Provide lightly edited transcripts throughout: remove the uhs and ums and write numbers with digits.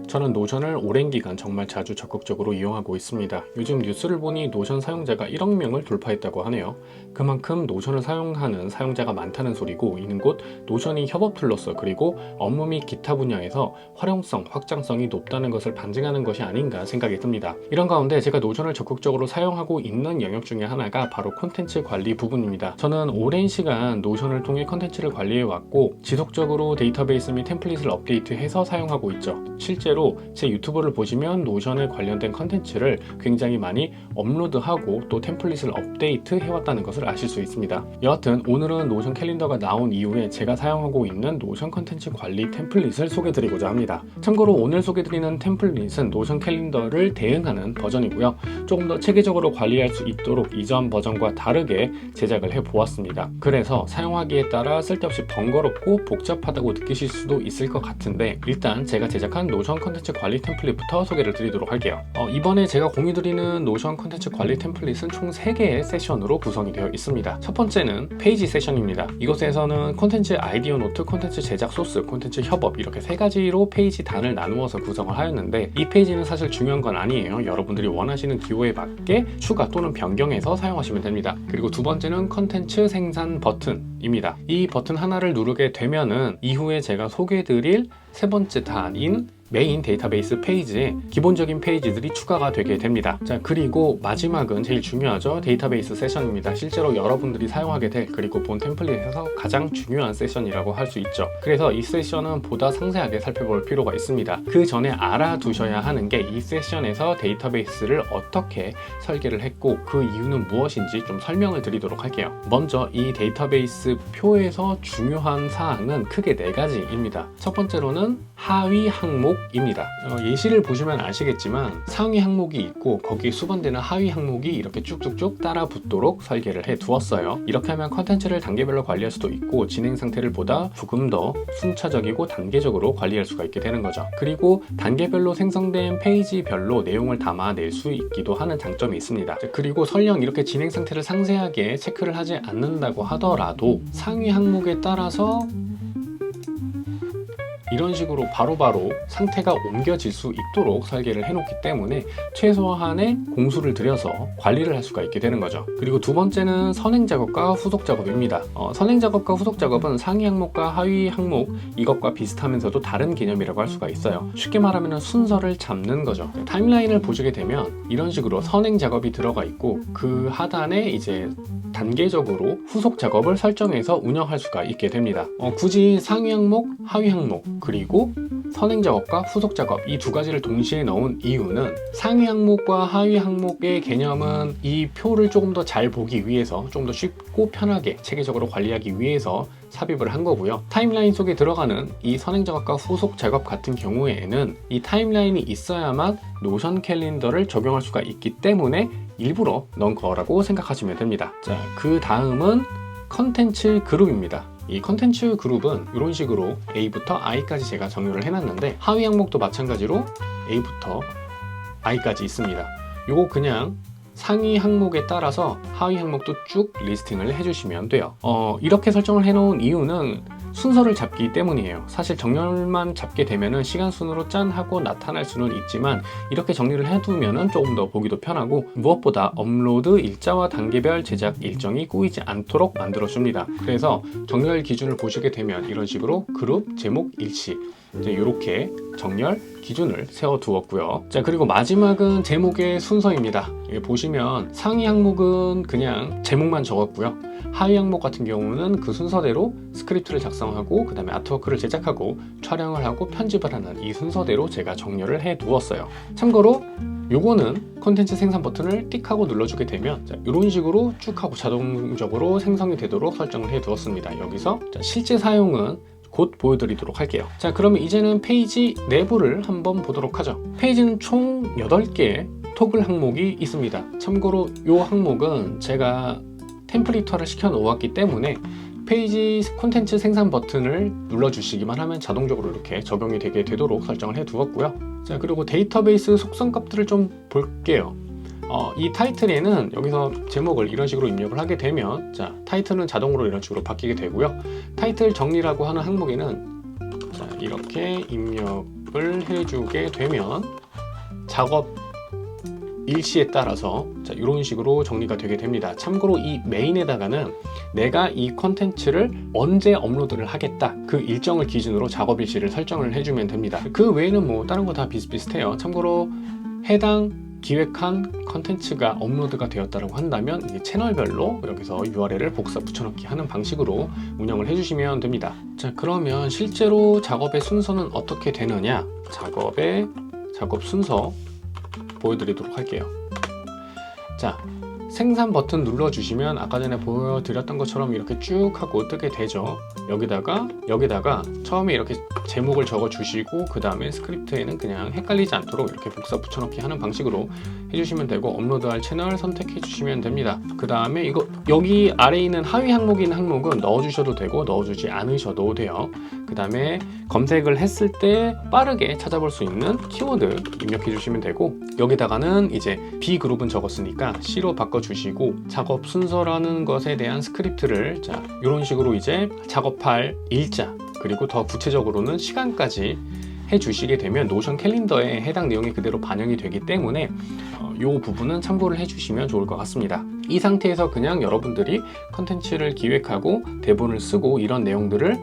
저는 노션을 오랜 기간 정말 자주 적극적으로 이용하고 있습니다. 요즘 뉴스를 보니 노션 사용자가 1억 명을 돌파했다고 하네요. 그만큼 노션을 사용하는 사용자가 많다는 소리고, 이는 곧 노션이 협업 툴로서 그리고 업무 및 기타 분야에서 활용성, 확장성이 높다는 것을 반증하는 것이 아닌가 생각이 듭니다. 이런 가운데 제가 노션을 적극적으로 사용하고 있는 영역 중에 하나가 바로 콘텐츠 관리 부분입니다. 저는 오랜 시간 노션을 통해 콘텐츠를 관리해왔고, 지속적으로 데이터베이스 및 템플릿을 업데이트해서 사용하고 있죠. 실제로 제 유튜브를 보시면 노션에 관련된 컨텐츠를 굉장히 많이 업로드하고 또 템플릿을 업데이트 해왔다는 것을 아실 수 있습니다. 여하튼 오늘은 노션 캘린더가 나온 이후에 제가 사용하고 있는 노션 컨텐츠 관리 템플릿을 소개드리고자 합니다. 참고로 오늘 소개드리는 템플릿은 노션 캘린더를 대응하는 버전이고요. 조금 더 체계적으로 관리할 수 있도록 이전 버전과 다르게 제작을 해보았습니다. 그래서 사용하기에 따라 쓸데없이 번거롭고 복잡하다고 느끼실 수도 있을 것 같은데, 일단 제가 제작한 노션 컨텐츠 관리 템플릿부터 소개를 드리도록 할게요. 이번에 제가 공유드리는 노션 컨텐츠 관리 템플릿은 총 3개의 세션으로 구성이 되어 있습니다. 첫 번째는 페이지 세션입니다. 이곳에서는 콘텐츠 아이디어 노트, 콘텐츠 제작 소스, 콘텐츠 협업, 이렇게 3가지로 페이지 단을 나누어서 구성을 하였는데, 이 페이지는 사실 중요한 건 아니에요. 여러분들이 원하시는 기호에 맞게 추가 또는 변경해서 사용하시면 됩니다. 그리고 두 번째는 콘텐츠 생산 버튼입니다. 이 버튼 하나를 누르게 되면은 이후에 제가 소개해드릴 세 번째 단인 메인 데이터베이스 페이지에 기본적인 페이지들이 추가가 되게 됩니다. 자, 그리고 마지막은 제일 중요하죠. 데이터베이스 세션입니다. 실제로 여러분들이 사용하게 될, 그리고 본 템플릿에서 가장 중요한 세션이라고 할 수 있죠. 그래서 이 세션은 보다 상세하게 살펴볼 필요가 있습니다. 그 전에 알아두셔야 하는 게, 이 세션에서 데이터베이스를 어떻게 설계를 했고 그 이유는 무엇인지 좀 설명을 드리도록 할게요. 먼저 이 데이터베이스 표에서 중요한 사항은 크게 4가지입니다. 첫 번째로는 하위 항목입니다. 예시를 보시면 아시겠지만 상위 항목이 있고 거기에 수반되는 하위 항목이 이렇게 쭉쭉쭉 따라 붙도록 설계를 해 두었어요. 이렇게 하면 컨텐츠를 단계별로 관리할 수도 있고 진행 상태를 보다 조금 더 순차적이고 단계적으로 관리할 수가 있게 되는 거죠. 그리고 단계별로 생성된 페이지별로 내용을 담아낼 수 있기도 하는 장점이 있습니다. 그리고 설령 이렇게 진행 상태를 상세하게 체크를 하지 않는다고 하더라도 상위 항목에 따라서 이런 식으로 바로바로 상태가 옮겨질 수 있도록 설계를 해놓기 때문에 최소한의 공수를 들여서 관리를 할 수가 있게 되는 거죠. 그리고 두 번째는 선행 작업과 후속 작업입니다. 선행 작업과 후속 작업은 상위 항목과 하위 항목, 이것과 비슷하면서도 다른 개념이라고 할 수가 있어요. 쉽게 말하면 순서를 잡는 거죠. 타임라인을 보시게 되면 이런 식으로 선행 작업이 들어가 있고, 그 하단에 이제 단계적으로 후속 작업을 설정해서 운영할 수가 있게 됩니다. 굳이 상위 항목, 하위 항목, 그리고 선행 작업과 후속 작업, 이 2가지를 동시에 넣은 이유는 상위 항목과 하위 항목의 개념은 이 표를 조금 더 잘 보기 위해서, 좀 더 쉽고 편하게 체계적으로 관리하기 위해서 삽입을 한 거고요. 타임라인 속에 들어가는 이 선행 작업과 후속 작업 같은 경우에는 이 타임라인이 있어야만 노션 캘린더를 적용할 수가 있기 때문에 일부러 넣은 거라고 생각하시면 됩니다. 자, 그 다음은 컨텐츠 그룹입니다. 이 컨텐츠 그룹은 이런 식으로 A부터 I까지 제가 정의를 해놨는데, 하위 항목도 마찬가지로 A부터 I까지 있습니다. 요거 그냥 상위 항목에 따라서 하위 항목도 쭉 리스팅을 해주시면 돼요. 이렇게 설정을 해놓은 이유는 순서를 잡기 때문이에요. 사실 정렬만 잡게 되면은 시간 순으로 짠 하고 나타날 수는 있지만, 이렇게 정리를 해두면은 조금 더 보기도 편하고, 무엇보다 업로드 일자와 단계별 제작 일정이 꼬이지 않도록 만들어줍니다. 그래서 정렬 기준을 보시게 되면 이런 식으로 그룹, 제목, 일시, 이렇게 정렬 기준을 세워 두었고요. 자, 그리고 마지막은 제목의 순서입니다. 여기 보시면 상위 항목은 그냥 제목만 적었고요. 하위 항목 같은 경우는 그 순서대로 스크립트를 작성하고 그 다음에 아트워크를 제작하고 촬영을 하고 편집을 하는 이 순서대로 제가 정렬을 해 두었어요. 참고로 요거는 콘텐츠 생산 버튼을 띡 하고 눌러주게 되면 이런 식으로 쭉 하고 자동적으로 생성이 되도록 설정을 해 두었습니다. 여기서 실제 사용은 곧 보여드리도록 할게요. 자, 그러면 이제는 페이지 내부를 한번 보도록 하죠. 페이지는 총 8개의 토글 항목이 있습니다. 참고로 이 항목은 제가 템플릿화를 시켜 놓았기 때문에 페이지 콘텐츠 생산 버튼을 눌러주시기만 하면 자동적으로 이렇게 적용이 되게 되도록 설정을 해 두었고요. 자, 그리고 데이터베이스 속성 값들을 좀 볼게요. 이 타이틀에는 여기서 제목을 이런 식으로 입력을 하게 되면, 자, 타이틀은 자동으로 이런 식으로 바뀌게 되고요. 타이틀 정리라고 하는 항목에는 자, 이렇게 입력 작업을 해주게 되면 작업 일시에 따라서 이런 식으로 정리가 되게 됩니다. 참고로 이 메인에다가는 내가 이 컨텐츠를 언제 업로드를 하겠다 그 일정을 기준으로 작업 일시를 설정을 해주면 됩니다. 그 외에는 뭐 다른 거 다 비슷비슷해요. 참고로 해당 기획한 컨텐츠가 업로드가 되었다고 한다면 이제 채널별로 여기서 URL을 복사 붙여넣기 하는 방식으로 운영을 해주시면 됩니다. 자, 그러면 실제로 작업의 순서는 어떻게 되느냐, 작업 순서 보여드리도록 할게요. 자, 생산 버튼 눌러주시면 아까 전에 보여드렸던 것처럼 이렇게 쭉 하고 뜨게 되죠. 여기다가 처음에 이렇게 제목을 적어주시고 그 다음에 스크립트에는 그냥 헷갈리지 않도록 이렇게 복사 붙여넣기 하는 방식으로 해주시면 되고, 업로드할 채널 선택해 주시면 됩니다. 그 다음에 여기 아래에 있는 하위 항목인 항목은 넣어주셔도 되고 넣어주지 않으셔도 돼요. 그 다음에 검색을 했을 때 빠르게 찾아볼 수 있는 키워드 입력해 주시면 되고, 여기다가는 이제 B 그룹은 적었으니까 C로 바꿔주시고, 작업 순서라는 것에 대한 스크립트를 이런 식으로 이제 작업할 일자 그리고 더 구체적으로는 시간까지 해주시게 되면 노션 캘린더에 해당 내용이 그대로 반영이 되기 때문에 이 부분은 참고를 해주시면 좋을 것 같습니다. 이 상태에서 그냥 여러분들이 컨텐츠를 기획하고 대본을 쓰고 이런 내용들을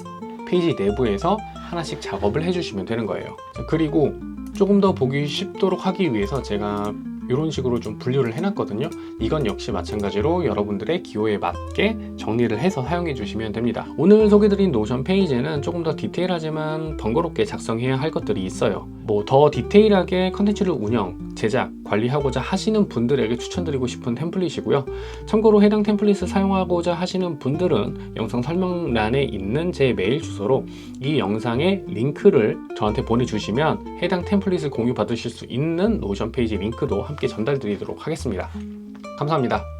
페이지 내부에서 하나씩 작업을 해주시면 되는 거예요. 그리고 조금 더 보기 쉽도록 하기 위해서 제가 이런 식으로 좀 분류를 해놨거든요. 이건 역시 마찬가지로 여러분들의 기호에 맞게 정리를 해서 사용해 주시면 됩니다. 오늘 소개드린 노션 페이지는 조금 더 디테일하지만 번거롭게 작성해야 할 것들이 있어요. 뭐 더 디테일하게 컨텐츠를 운영, 제작, 관리하고자 하시는 분들에게 추천드리고 싶은 템플릿이고요. 참고로 해당 템플릿을 사용하고자 하시는 분들은 영상 설명란에 있는 제 메일 주소로 이 영상의 링크를 저한테 보내주시면 해당 템플릿을 공유 받으실 수 있는 노션 페이지 링크도 함께 전달드리도록 하겠습니다. 감사합니다.